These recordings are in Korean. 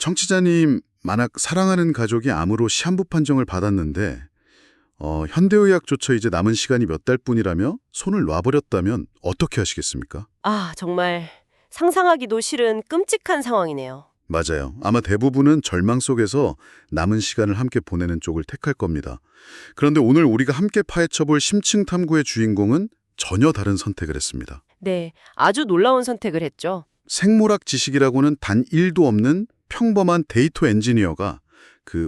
청취자님, 만약 사랑하는 가족이 암으로 시한부 판정을 받았는데 현대의학조차 이제 남은 시간이 몇 달뿐이라며 손을 놔버렸다면 어떻게 하시겠습니까? 아, 정말 상상하기도 싫은 끔찍한 상황이네요. 맞아요. 아마 대부분은 절망 속에서 남은 시간을 함께 보내는 쪽을 택할 겁니다. 그런데 오늘 우리가 함께 파헤쳐볼 심층 탐구의 주인공은 전혀 다른 선택을 했습니다. 네, 아주 놀라운 선택을 했죠. 생물학 지식이라고는 단 1도 없는 평범한 데이터 엔지니어가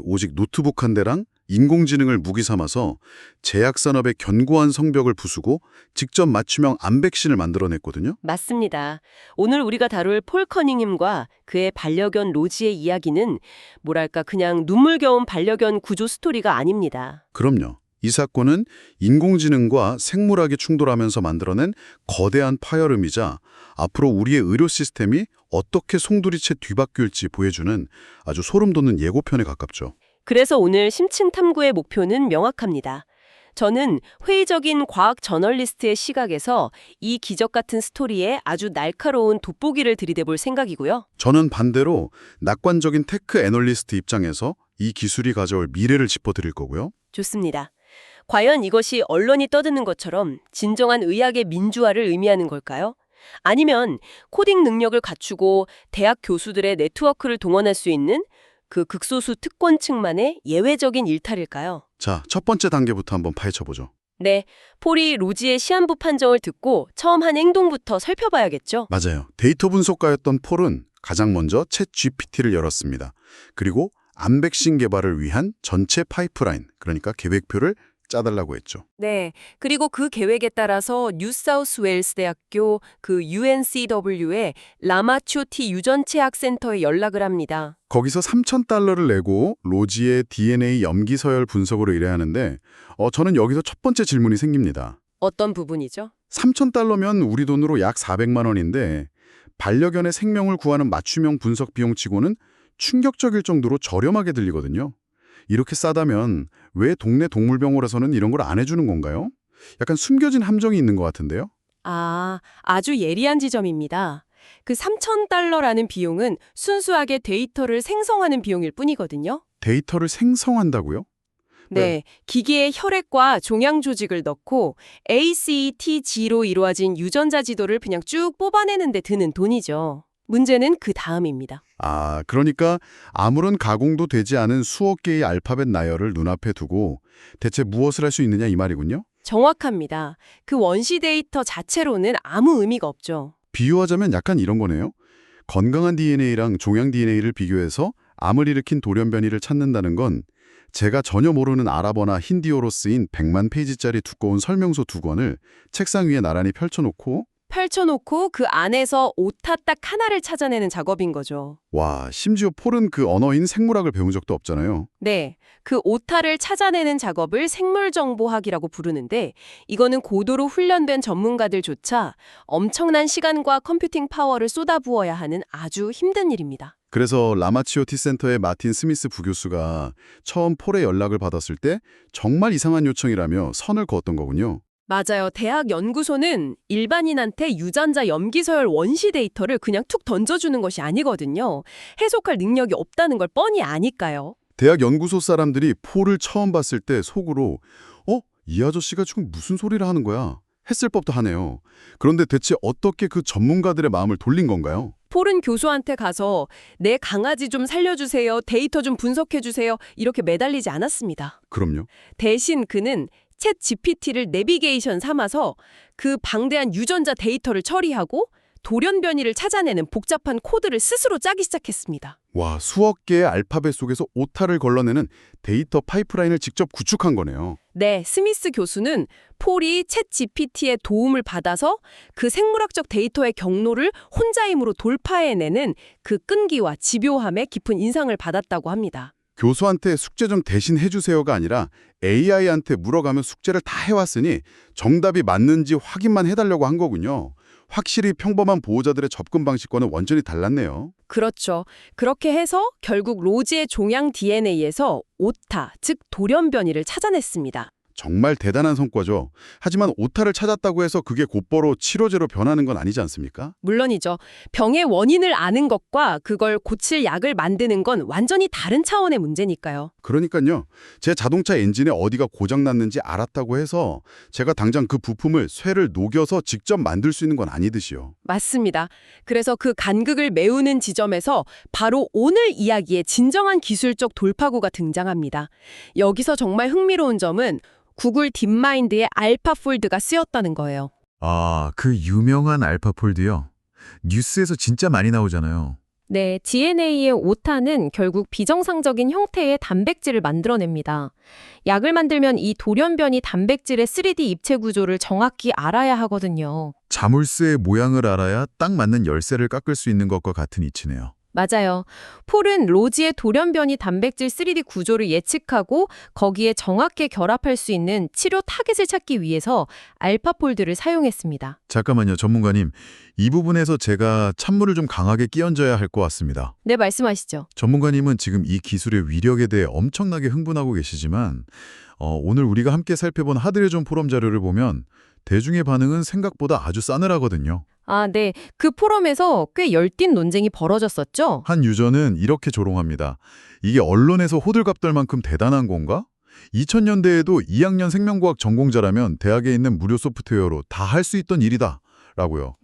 오직 노트북 한 대랑 인공지능을 무기 삼아서 제약산업의 견고한 성벽을 부수고 직접 맞춤형 암 백신을 만들어냈거든요. 맞습니다. 오늘 우리가 다룰 폴 커닝햄과 그의 반려견 로지의 이야기는 뭐랄까 그냥 눈물겨운 반려견 구조 스토리가 아닙니다. 그럼요. 이 사건은 인공지능과 생물학이 충돌하면서 만들어낸 거대한 파열음이자 앞으로 우리의 의료 시스템이 어떻게 송두리째 뒤바뀔지 보여주는 아주 소름 돋는 예고편에 가깝죠. 그래서 오늘 심층 탐구의 목표는 명확합니다. 저는 회의적인 과학 저널리스트의 시각에서 이 기적 같은 스토리에 아주 날카로운 돋보기를 들이대볼 생각이고요. 저는 반대로 낙관적인 테크 애널리스트 입장에서 이 기술이 가져올 미래를 짚어드릴 거고요. 좋습니다. 과연 이것이 언론이 떠드는 것처럼 진정한 의학의 민주화를 의미하는 걸까요? 아니면 코딩 능력을 갖추고 대학 교수들의 네트워크를 동원할 수 있는 그 극소수 특권층만의 예외적인 일탈일까요? 자, 첫 번째 단계부터 한번 파헤쳐보죠. 네, 폴이 로지의 시한부 판정을 듣고 처음 한 행동부터 살펴봐야겠죠? 맞아요. 데이터 분석가였던 폴은 가장 먼저 챗 GPT를 열었습니다. 그리고 암 백신 개발을 위한 전체 파이프라인, 그러니까 계획표를 짜달라고 했죠. 네, 그리고 그 계획에 따라서 뉴사우스웨일스 대학교 UNCW의 라마초티 유전체학센터에 연락을 합니다. 거기서 $3,000를 내고 로지의 DNA 염기 서열 분석으로 일해야 하는데 저는 여기서 첫 번째 질문이 생깁니다. 어떤 부분이죠? $3,000면 우리 돈으로 약 400만 원인데 반려견의 생명을 구하는 맞춤형 분석 비용치고는 충격적일 정도로 저렴하게 들리거든요. 이렇게 싸다면 왜 동네 동물병원에서는 이런 걸 안 해주는 건가요? 약간 숨겨진 함정이 있는 것 같은데요? 아, 아주 예리한 지점입니다. 그 $3,000라는 비용은 순수하게 데이터를 생성하는 비용일 뿐이거든요. 데이터를 생성한다고요? 네, 기기에 혈액과 종양 조직을 넣고 ACTG로 이루어진 유전자 지도를 그냥 쭉 뽑아내는 데 드는 돈이죠. 문제는 그 다음입니다. 아, 그러니까 아무런 가공도 되지 않은 수억 개의 알파벳 나열을 눈앞에 두고 대체 무엇을 할 수 있느냐 이 말이군요? 정확합니다. 그 원시 데이터 자체로는 아무 의미가 없죠. 비유하자면 약간 이런 거네요. 건강한 DNA랑 종양 DNA를 비교해서 암을 일으킨 돌연 변이를 찾는다는 건 제가 전혀 모르는 아랍어나 힌디어로 쓰인 100만 페이지짜리 두꺼운 설명서 2권을 책상 위에 나란히 펼쳐놓고 그 안에서 오타 딱 하나를 찾아내는 작업인 거죠. 와, 심지어 폴은 그 언어인 생물학을 배운 적도 없잖아요. 네, 그 오타를 찾아내는 작업을 생물정보학이라고 부르는데 이거는 고도로 훈련된 전문가들조차 엄청난 시간과 컴퓨팅 파워를 쏟아부어야 하는 아주 힘든 일입니다. 그래서 라마치오티 센터의 마틴 스미스 부교수가 처음 폴의 연락을 받았을 때 정말 이상한 요청이라며 선을 그었던 거군요. 맞아요. 대학 연구소는 일반인한테 유전자 염기서열 원시 데이터를 그냥 툭 던져주는 것이 아니거든요. 해석할 능력이 없다는 걸 뻔히 아니까요. 대학 연구소 사람들이 폴을 처음 봤을 때 속으로 이 아저씨가 지금 무슨 소리를 하는 거야? 했을 법도 하네요. 그런데 대체 어떻게 그 전문가들의 마음을 돌린 건가요? 폴은 교수한테 가서 내 강아지 좀 살려주세요. 데이터 좀 분석해주세요. 이렇게 매달리지 않았습니다. 그럼요. 대신 그는 챗 GPT를 내비게이션 삼아서 그 방대한 유전자 데이터를 처리하고 돌연 변이를 찾아내는 복잡한 코드를 스스로 짜기 시작했습니다. 와, 수억 개의 알파벳 속에서 오타를 걸러내는 데이터 파이프라인을 직접 구축한 거네요. 네, 스미스 교수는 폴이 챗 GPT의 도움을 받아서 그 생물학적 데이터의 경로를 혼자 힘으로 돌파해내는 그 끈기와 집요함에 깊은 인상을 받았다고 합니다. 교수한테 숙제 좀 대신 해주세요가 아니라 AI한테 물어가면 숙제를 다 해왔으니 정답이 맞는지 확인만 해달라고 한 거군요. 확실히 평범한 보호자들의 접근 방식과는 완전히 달랐네요. 그렇죠. 그렇게 해서 결국 로지의 종양 DNA에서 오타, 즉 돌연 변이를 찾아냈습니다. 정말 대단한 성과죠. 하지만 오타를 찾았다고 해서 그게 곧바로 치료제로 변하는 건 아니지 않습니까? 물론이죠. 병의 원인을 아는 것과 그걸 고칠 약을 만드는 건 완전히 다른 차원의 문제니까요. 그러니까요. 제 자동차 엔진에 어디가 고장났는지 알았다고 해서 제가 당장 그 부품을 쇠를 녹여서 직접 만들 수 있는 건 아니듯이요. 맞습니다. 그래서 그 간극을 메우는 지점에서 바로 오늘 이야기의 진정한 기술적 돌파구가 등장합니다. 여기서 정말 흥미로운 점은 구글 딥마인드의 알파폴드가 쓰였다는 거예요. 아, 그 유명한 알파폴드요. 뉴스에서 진짜 많이 나오잖아요. 네, DNA의 오타는 결국 비정상적인 형태의 단백질을 만들어냅니다. 약을 만들면 이 돌연변이 단백질의 3D 입체 구조를 정확히 알아야 하거든요. 자물쇠의 모양을 알아야 딱 맞는 열쇠를 깎을 수 있는 것과 같은 이치네요. 맞아요. 폴은 로지의 돌연변이 단백질 3D 구조를 예측하고 거기에 정확히 결합할 수 있는 치료 타겟을 찾기 위해서 알파폴드를 사용했습니다. 잠깐만요, 전문가님. 이 부분에서 제가 찬물을 좀 강하게 끼얹어야 할 것 같습니다. 네, 말씀하시죠. 전문가님은 지금 이 기술의 위력에 대해 엄청나게 흥분하고 계시지만 오늘 우리가 함께 살펴본 하드레존 포럼 자료를 보면 대중의 반응은 생각보다 아주 싸늘하거든요. 아, 네. 그 포럼에서 꽤 열띤 논쟁이 벌어졌었죠? 한 유저는 이렇게 조롱합니다. 이게 언론에서 호들갑 떨 만큼 대단한 건가? 2000년대에도 2학년 생명과학 전공자라면 대학에 있는 무료 소프트웨어로 다 할 수 있던 일이다. 라고요.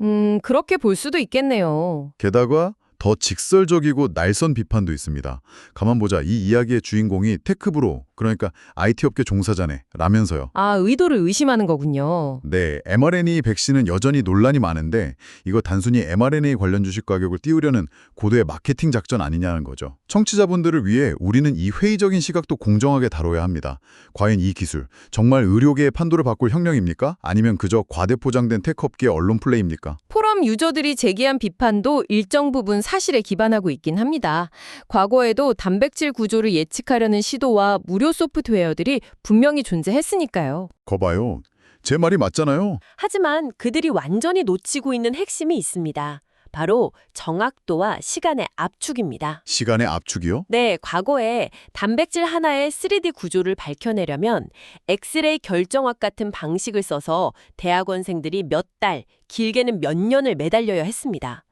그렇게 볼 수도 있겠네요. 게다가 더 직설적이고 날선 비판도 있습니다. 가만 보자. 이 이야기의 주인공이 테크브로, 그러니까 IT 업계 종사자네, 라면서요. 아, 의도를 의심하는 거군요. 네, mRNA 백신은 여전히 논란이 많은데 이거 단순히 mRNA 관련 주식 가격을 띄우려는 고도의 마케팅 작전 아니냐는 거죠. 청취자분들을 위해 우리는 이 회의적인 시각도 공정하게 다뤄야 합니다. 과연 이 기술, 정말 의료계의 판도를 바꿀 혁명입니까? 아니면 그저 과대포장된 테크업계 언론 플레이입니까? 포럼 유저들이 제기한 비판도 일정 부분 사실에 기반하고 있긴 합니다. 과거에도 단백질 구조를 예측하려는 시도와 무료 소프트웨어들이 분명히 존재했으니까요. 거봐요. 제 말이 맞잖아요. 하지만 그들이 완전히 놓치고 있는 핵심이 있습니다. 바로 정확도와 시간의 압축입니다. 시간의 압축이요? 네, 과거에 단백질 하나의 3D 구조를 밝혀내려면 엑스레이 결정학 같은 방식을 써서 대학원생들이 몇 달, 길게는 몇 년을 매달려야 했습니다.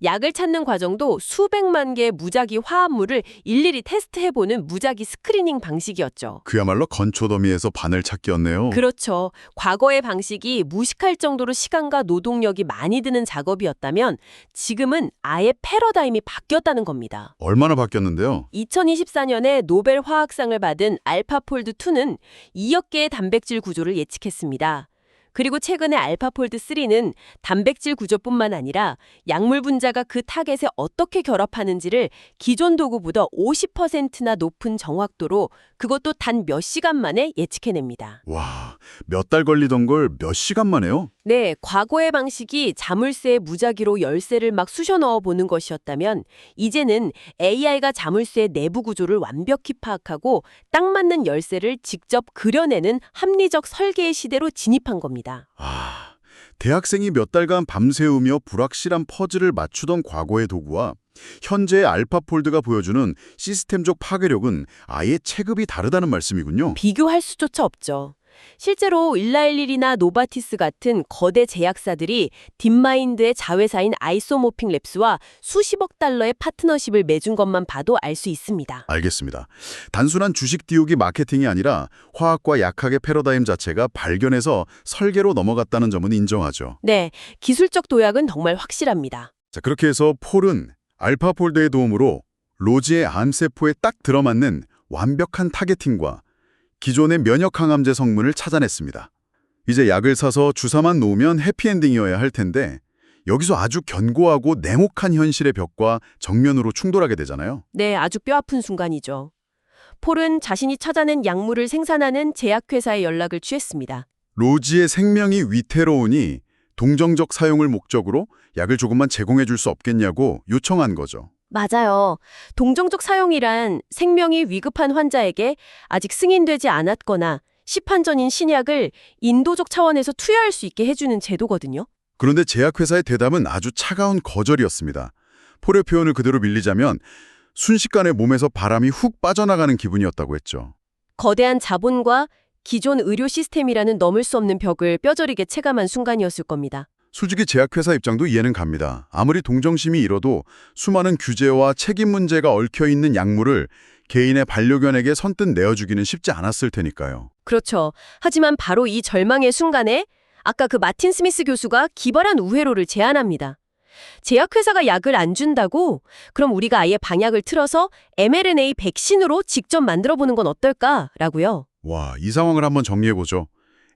약을 찾는 과정도 수백만 개의 무작위 화합물을 일일이 테스트해보는 무작위 스크리닝 방식이었죠. 그야말로 건초더미에서 바늘 찾기였네요. 그렇죠. 과거의 방식이 무식할 정도로 시간과 노동력이 많이 드는 작업이었다면 지금은 아예 패러다임이 바뀌었다는 겁니다. 얼마나 바뀌었는데요? 2024년에 노벨 화학상을 받은 알파폴드2는 2억 개의 단백질 구조를 예측했습니다. 그리고 최근에 알파폴드3는 단백질 구조뿐만 아니라 약물 분자가 그 타겟에 어떻게 결합하는지를 기존 도구보다 50%나 높은 정확도로 그것도 단 몇 시간 만에 예측해냅니다. 와, 몇 달 걸리던 걸 몇 시간 만에요? 네, 과거의 방식이 자물쇠에 무작위로 열쇠를 막 쑤셔 넣어 보는 것이었다면 이제는 AI가 자물쇠의 내부 구조를 완벽히 파악하고 딱 맞는 열쇠를 직접 그려내는 합리적 설계의 시대로 진입한 겁니다. 아, 대학생이 몇 달간 밤새우며 불확실한 퍼즐을 맞추던 과거의 도구와 현재의 알파폴드가 보여주는 시스템적 파괴력은 아예 체급이 다르다는 말씀이군요. 비교할 수조차 없죠. 실제로 1111이나 노바티스 같은 거대 제약사들이 딥마인드의 자회사인 아이소모핑 랩스와 수십억 달러의 파트너십을 맺은 것만 봐도 알 수 있습니다. 알겠습니다. 단순한 주식 띄우기 마케팅이 아니라 화학과 약학의 패러다임 자체가 발견해서 설계로 넘어갔다는 점은 인정하죠. 네, 기술적 도약은 정말 확실합니다. 자, 그렇게 해서 폴은 알파폴드의 도움으로 로지의 암세포에 딱 들어맞는 완벽한 타겟팅과 기존의 면역 항암제 성분을 찾아냈습니다. 이제 약을 사서 주사만 놓으면 해피엔딩이어야 할 텐데 여기서 아주 견고하고 냉혹한 현실의 벽과 정면으로 충돌하게 되잖아요. 네, 아주 뼈아픈 순간이죠. 폴은 자신이 찾아낸 약물을 생산하는 제약회사에 연락을 취했습니다. 로지의 생명이 위태로우니 동정적 사용을 목적으로 약을 조금만 제공해 줄 수 없겠냐고 요청한 거죠. 맞아요. 동정적 사용이란 생명이 위급한 환자에게 아직 승인되지 않았거나 시판 전인 신약을 인도적 차원에서 투여할 수 있게 해주는 제도거든요. 그런데 제약회사의 대답은 아주 차가운 거절이었습니다. 폴의 표현을 그대로 빌리자면 순식간에 몸에서 바람이 훅 빠져나가는 기분이었다고 했죠. 거대한 자본과 기존 의료 시스템이라는 넘을 수 없는 벽을 뼈저리게 체감한 순간이었을 겁니다. 솔직히 제약회사 입장도 이해는 갑니다. 아무리 동정심이 일어도 수많은 규제와 책임 문제가 얽혀있는 약물을 개인의 반려견에게 선뜻 내어주기는 쉽지 않았을 테니까요. 그렇죠. 하지만 바로 이 절망의 순간에 아까 그 마틴 스미스 교수가 기발한 우회로를 제안합니다. 제약회사가 약을 안 준다고? 그럼 우리가 아예 방약을 틀어서 mRNA 백신으로 직접 만들어보는 건 어떨까라고요. 와, 이 상황을 한번 정리해보죠.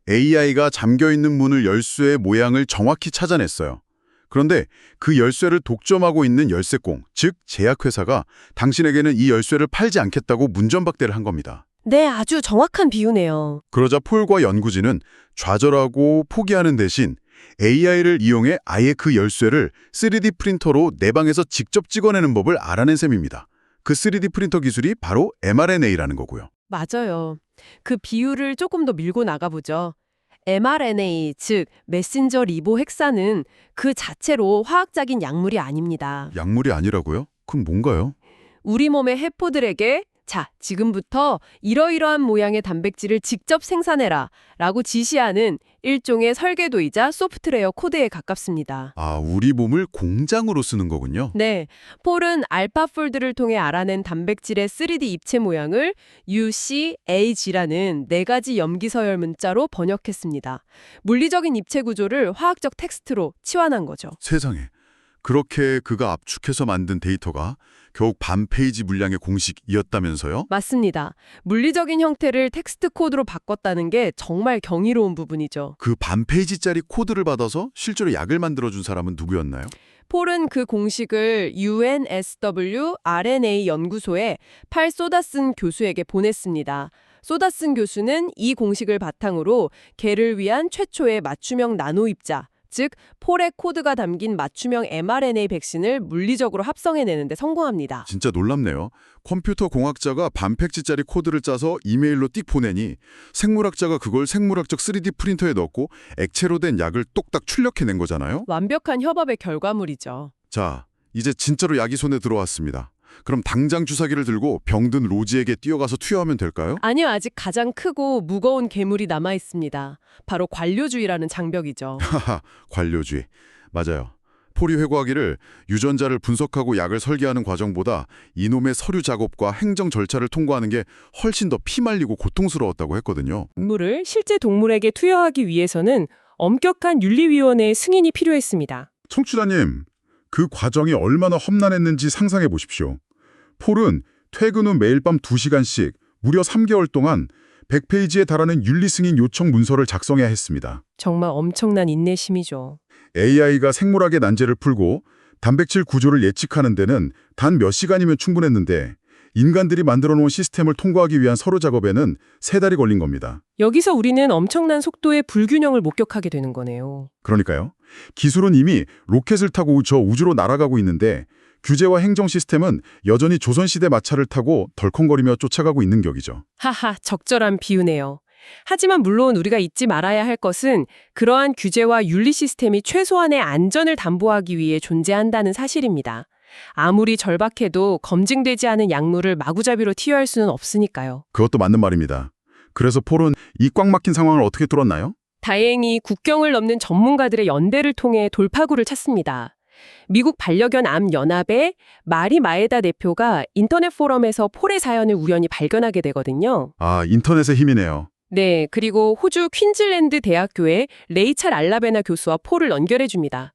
AI가 잠겨있는 문을 열쇠의 모양을 정확히 찾아냈어요. 그런데 그 열쇠를 독점하고 있는 열쇠공, 즉 제약회사가 당신에게는 이 열쇠를 팔지 않겠다고 문전박대를 한 겁니다. 네, 아주 정확한 비유네요. 그러자 폴과 연구진은 좌절하고 포기하는 대신 AI를 이용해 아예 그 열쇠를 3D 프린터로 내 방에서 직접 찍어내는 법을 알아낸 셈입니다. 그 3D 프린터 기술이 바로 mRNA라는 거고요. 맞아요. 그 비유를 조금 더 밀고 나가보죠. mRNA, 즉 메신저 리보 헥사는 그 자체로 화학적인 약물이 아닙니다. 약물이 아니라고요? 그럼 뭔가요? 우리 몸의 해포들에게 자, 지금부터 이러이러한 모양의 단백질을 직접 생산해라 라고 지시하는 일종의 설계도이자 소프트웨어 코드에 가깝습니다. 아, 우리 몸을 공장으로 쓰는 거군요. 네, 폴은 알파폴드를 통해 알아낸 단백질의 3D 입체 모양을 UCAG라는 4가지 염기서열 문자로 번역했습니다. 물리적인 입체 구조를 화학적 텍스트로 치환한 거죠. 세상에. 그렇게 그가 압축해서 만든 데이터가 겨우 반 페이지 분량의 공식이었다면서요? 맞습니다. 물리적인 형태를 텍스트 코드로 바꿨다는 게 정말 경이로운 부분이죠. 그 반 페이지짜리 코드를 받아서 실제로 약을 만들어준 사람은 누구였나요? 폴은 그 공식을 UNSW RNA 연구소의 팔 소다슨 교수에게 보냈습니다. 소다슨 교수는 이 공식을 바탕으로 개를 위한 최초의 맞춤형 나노입자, 즉 폴의 코드가 담긴 맞춤형 mRNA 백신을 물리적으로 합성해내는 데 성공합니다. 진짜 놀랍네요. 컴퓨터 공학자가 반 페이지짜리 코드를 짜서 이메일로 띡 보내니 생물학자가 그걸 생물학적 3D 프린터에 넣고 액체로 된 약을 똑딱 출력해낸 거잖아요? 완벽한 협업의 결과물이죠. 자, 이제 진짜로 약이 손에 들어왔습니다. 그럼 당장 주사기를 들고 병든 로지에게 뛰어가서 투여하면 될까요? 아니요, 아직 가장 크고 무거운 괴물이 남아 있습니다. 바로 관료주의라는 장벽이죠. 하하, 관료주의. 맞아요. 폴이 회고하기를 유전자를 분석하고 약을 설계하는 과정보다 이놈의 서류 작업과 행정 절차를 통과하는 게 훨씬 더 피말리고 고통스러웠다고 했거든요. 약물을 실제 동물에게 투여하기 위해서는 엄격한 윤리위원회의 승인이 필요했습니다. 청취자님, 그 과정이 얼마나 험난했는지 상상해 보십시오. 폴은 퇴근 후 매일 밤 2시간씩 무려 3개월 동안 100페이지에 달하는 윤리승인 요청 문서를 작성해야 했습니다. 정말 엄청난 인내심이죠. AI가 생물학의 난제를 풀고 단백질 구조를 예측하는 데는 단 몇 시간이면 충분했는데 인간들이 만들어 놓은 시스템을 통과하기 위한 서류 작업에는 3달이 걸린 겁니다. 여기서 우리는 엄청난 속도의 불균형을 목격하게 되는 거네요. 그러니까요. 기술은 이미 로켓을 타고 저 우주로 날아가고 있는데 규제와 행정 시스템은 여전히 조선시대 마차를 타고 덜컹거리며 쫓아가고 있는 격이죠. 하하, 적절한 비유네요. 하지만 물론 우리가 잊지 말아야 할 것은 그러한 규제와 윤리 시스템이 최소한의 안전을 담보하기 위해 존재한다는 사실입니다. 아무리 절박해도 검증되지 않은 약물을 마구잡이로 투여할 수는 없으니까요. 그것도 맞는 말입니다. 그래서 폴은 이 꽉 막힌 상황을 어떻게 뚫었나요? 다행히 국경을 넘는 전문가들의 연대를 통해 돌파구를 찾습니다. 미국 반려견 암 연합의 마리 마에다 대표가 인터넷 포럼에서 폴의 사연을 우연히 발견하게 되거든요. 아, 인터넷의 힘이네요. 네, 그리고 호주 퀸즐랜드 대학교의 레이찰 알라베나 교수와 폴을 연결해 줍니다.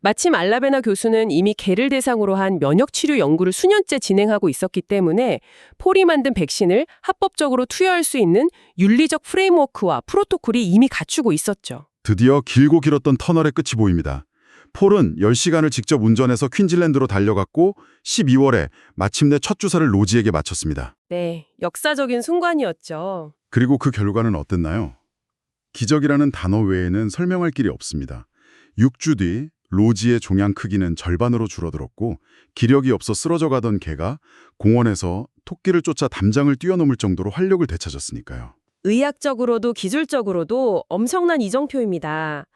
마침 알라베나 교수는 이미 개를 대상으로 한 면역 치료 연구를 수년째 진행하고 있었기 때문에 폴이 만든 백신을 합법적으로 투여할 수 있는 윤리적 프레임워크와 프로토콜이 이미 갖추고 있었죠. 드디어 길고 길었던 터널의 끝이 보입니다. 폴은 10시간을 직접 운전해서 퀸즐랜드로 달려갔고 12월에 마침내 첫 주사를 로지에게 맞췄습니다. 네, 역사적인 순간이었죠. 그리고 그 결과는 어땠나요? 기적이라는 단어 외에는 설명할 길이 없습니다. 6주 뒤 로지의 종양 크기는 절반으로 줄어들었고 기력이 없어 쓰러져 가던 개가 공원에서 토끼를 쫓아 담장을 뛰어넘을 정도로 활력을 되찾았으니까요. 의학적으로도 기술적으로도 엄청난 이정표입니다.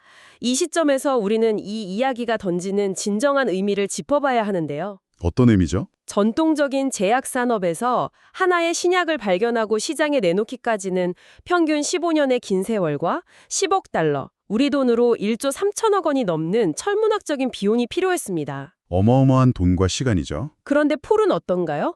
이 시점에서 우리는 이 이야기가 던지는 진정한 의미를 짚어봐야 하는데요. 어떤 의미죠? 전통적인 제약 산업에서 하나의 신약을 발견하고 시장에 내놓기까지는 평균 15년의 긴 세월과 10억 달러, 우리 돈으로 1조 3천억 원이 넘는 천문학적인 비용이 필요했습니다. 어마어마한 돈과 시간이죠. 그런데 폴은 어떤가요?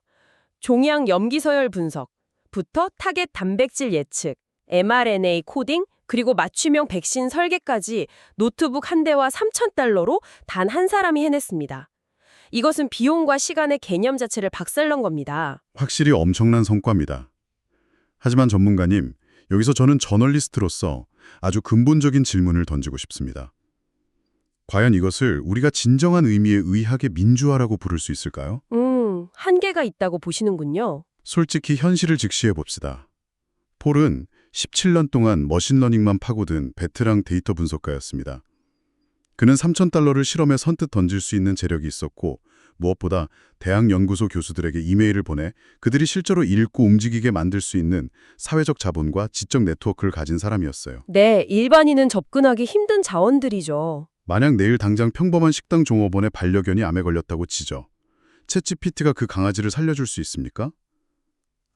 종양 염기 서열 분석부터 타겟 단백질 예측, mRNA 코딩, 그리고 맞춤형 백신 설계까지 노트북 한 대와 3,000달러로 단 한 사람이 해냈습니다. 이것은 비용과 시간의 개념 자체를 박살낸 겁니다. 확실히 엄청난 성과입니다. 하지만 전문가님, 여기서 저는 저널리스트로서 아주 근본적인 질문을 던지고 싶습니다. 과연 이것을 우리가 진정한 의미의 의학의 민주화라고 부를 수 있을까요? 한계가 있다고 보시는군요. 솔직히 현실을 직시해 봅시다. 폴은 17년 동안 머신러닝만 파고든 베테랑 데이터 분석가였습니다. 그는 3,000달러를 실험에 선뜻 던질 수 있는 재력이 있었고 무엇보다 대학 연구소 교수들에게 이메일을 보내 그들이 실제로 읽고 움직이게 만들 수 있는 사회적 자본과 지적 네트워크를 가진 사람이었어요. 네, 일반인은 접근하기 힘든 자원들이죠. 만약 내일 당장 평범한 식당 종업원의 반려견이 암에 걸렸다고 치죠. 챗GPT가 그 강아지를 살려줄 수 있습니까?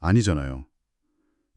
아니잖아요.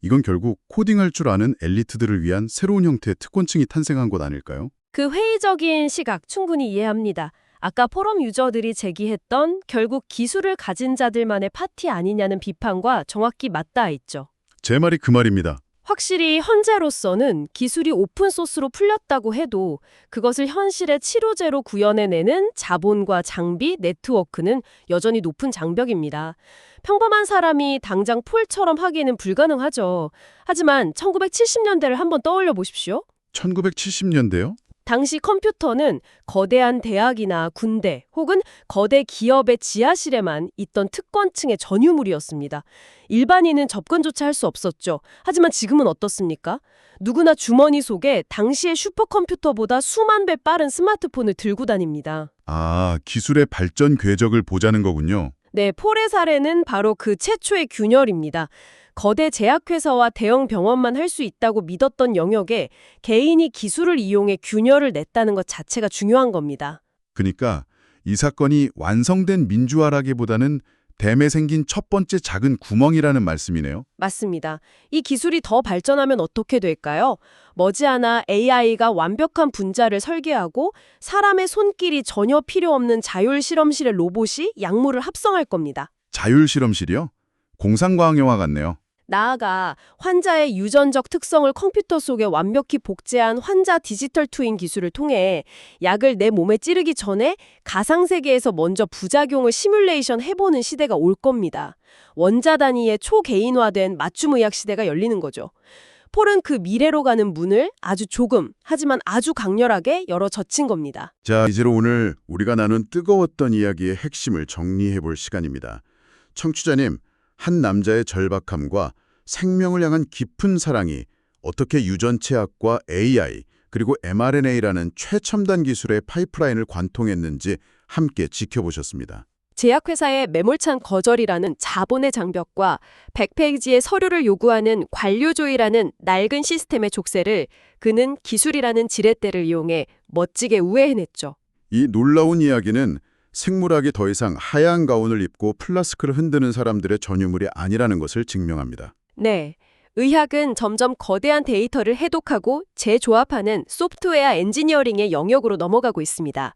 이건 결국 코딩할 줄 아는 엘리트들을 위한 새로운 형태의 특권층이 탄생한 것 아닐까요? 그 회의적인 시각 충분히 이해합니다. 아까 포럼 유저들이 제기했던 결국 기술을 가진 자들만의 파티 아니냐는 비판과 정확히 맞닿아 있죠. 제 말이 그 말입니다. 확실히 현재로서는 기술이 오픈소스로 풀렸다고 해도 그것을 현실의 치료제로 구현해내는 자본과 장비, 네트워크는 여전히 높은 장벽입니다. 평범한 사람이 당장 폴처럼 하기는 불가능하죠. 하지만 1970년대를 한번 떠올려 보십시오. 1970년대요? 당시 컴퓨터는 거대한 대학이나 군대 혹은 거대 기업의 지하실에만 있던 특권층의 전유물이었습니다. 일반인은 접근조차 할 수 없었죠. 하지만 지금은 어떻습니까? 누구나 주머니 속에 당시의 슈퍼컴퓨터보다 수만 배 빠른 스마트폰을 들고 다닙니다. 아, 기술의 발전 궤적을 보자는 거군요. 네, 폴의 사례는 바로 그 최초의 균열입니다. 거대 제약회사와 대형 병원만 할 수 있다고 믿었던 영역에 개인이 기술을 이용해 균열을 냈다는 것 자체가 중요한 겁니다. 그러니까 이 사건이 완성된 민주화라기보다는 댐에 생긴 첫 번째 작은 구멍이라는 말씀이네요. 맞습니다. 이 기술이 더 발전하면 어떻게 될까요? 머지않아 AI가 완벽한 분자를 설계하고 사람의 손길이 전혀 필요 없는 자율 실험실의 로봇이 약물을 합성할 겁니다. 자율실험실이요? 공상과학 영화 같네요. 나아가 환자의 유전적 특성을 컴퓨터 속에 완벽히 복제한 환자 디지털 트윈 기술을 통해 약을 내 몸에 찌르기 전에 가상세계에서 먼저 부작용을 시뮬레이션 해보는 시대가 올 겁니다. 원자 단위의 초개인화된 맞춤의학 시대가 열리는 거죠. 폴은 그 미래로 가는 문을 아주 조금, 하지만 아주 강렬하게 열어 젖힌 겁니다. 자, 이제로 오늘 우리가 나눈 뜨거웠던 이야기의 핵심을 정리해 볼 시간입니다. 청취자님, 한 남자의 절박함과 생명을 향한 깊은 사랑이 어떻게 유전체학과 AI 그리고 mRNA라는 최첨단 기술의 파이프라인을 관통했는지 함께 지켜보셨습니다. 제약회사의 매몰찬 거절이라는 자본의 장벽과 100페이지의 서류를 요구하는 관료조이라는 낡은 시스템의 족쇄를 그는 기술이라는 지렛대를 이용해 멋지게 우회해냈죠. 이 놀라운 이야기는 생물학이 더 이상 하얀 가운을 입고 플라스크를 흔드는 사람들의 전유물이 아니라는 것을 증명합니다. 네. 의학은 점점 거대한 데이터를 해독하고 재조합하는 소프트웨어 엔지니어링의 영역으로 넘어가고 있습니다.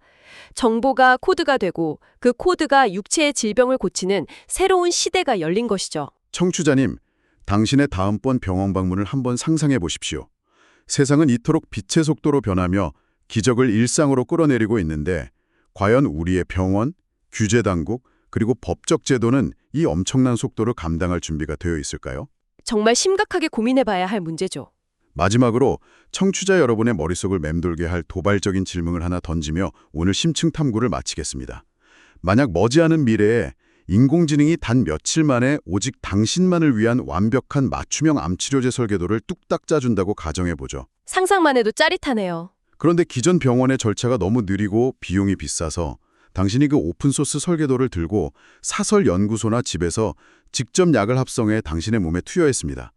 정보가 코드가 되고 그 코드가 육체의 질병을 고치는 새로운 시대가 열린 것이죠. 청취자님, 당신의 다음번 병원 방문을 한번 상상해 보십시오. 세상은 이토록 빛의 속도로 변하며 기적을 일상으로 끌어내리고 있는데 과연 우리의 병원, 규제당국, 그리고 법적 제도는 이 엄청난 속도를 감당할 준비가 되어 있을까요? 정말 심각하게 고민해봐야 할 문제죠. 마지막으로 청취자 여러분의 머릿속을 맴돌게 할 도발적인 질문을 하나 던지며 오늘 심층 탐구를 마치겠습니다. 만약 머지않은 미래에 인공지능이 단 며칠 만에 오직 당신만을 위한 완벽한 맞춤형 암치료제 설계도를 뚝딱 짜준다고 가정해보죠. 상상만 해도 짜릿하네요. 그런데 기존 병원의 절차가 너무 느리고 비용이 비싸서 당신이 그 오픈소스 설계도를 들고 사설 연구소나 집에서 직접 약을 합성해 당신의 몸에 투여했습니다.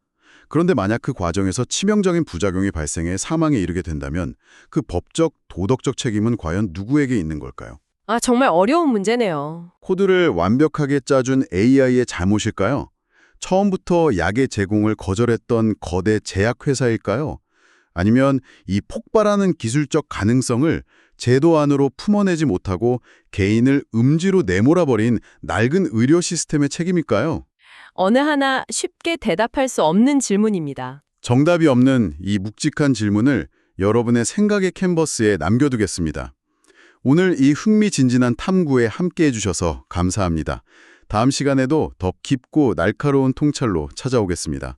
그런데 만약 그 과정에서 치명적인 부작용이 발생해 사망에 이르게 된다면 그 법적, 도덕적 책임은 과연 누구에게 있는 걸까요? 정말 어려운 문제네요. 코드를 완벽하게 짜준 AI의 잘못일까요? 처음부터 약의 제공을 거절했던 거대 제약회사일까요? 아니면 이 폭발하는 기술적 가능성을 제도 안으로 품어내지 못하고 개인을 음지로 내몰아버린 낡은 의료 시스템의 책임일까요? 어느 하나 쉽게 대답할 수 없는 질문입니다. 정답이 없는 이 묵직한 질문을 여러분의 생각의 캔버스에 남겨두겠습니다. 오늘 이 흥미진진한 탐구에 함께해 주셔서 감사합니다. 다음 시간에도 더 깊고 날카로운 통찰로 찾아오겠습니다.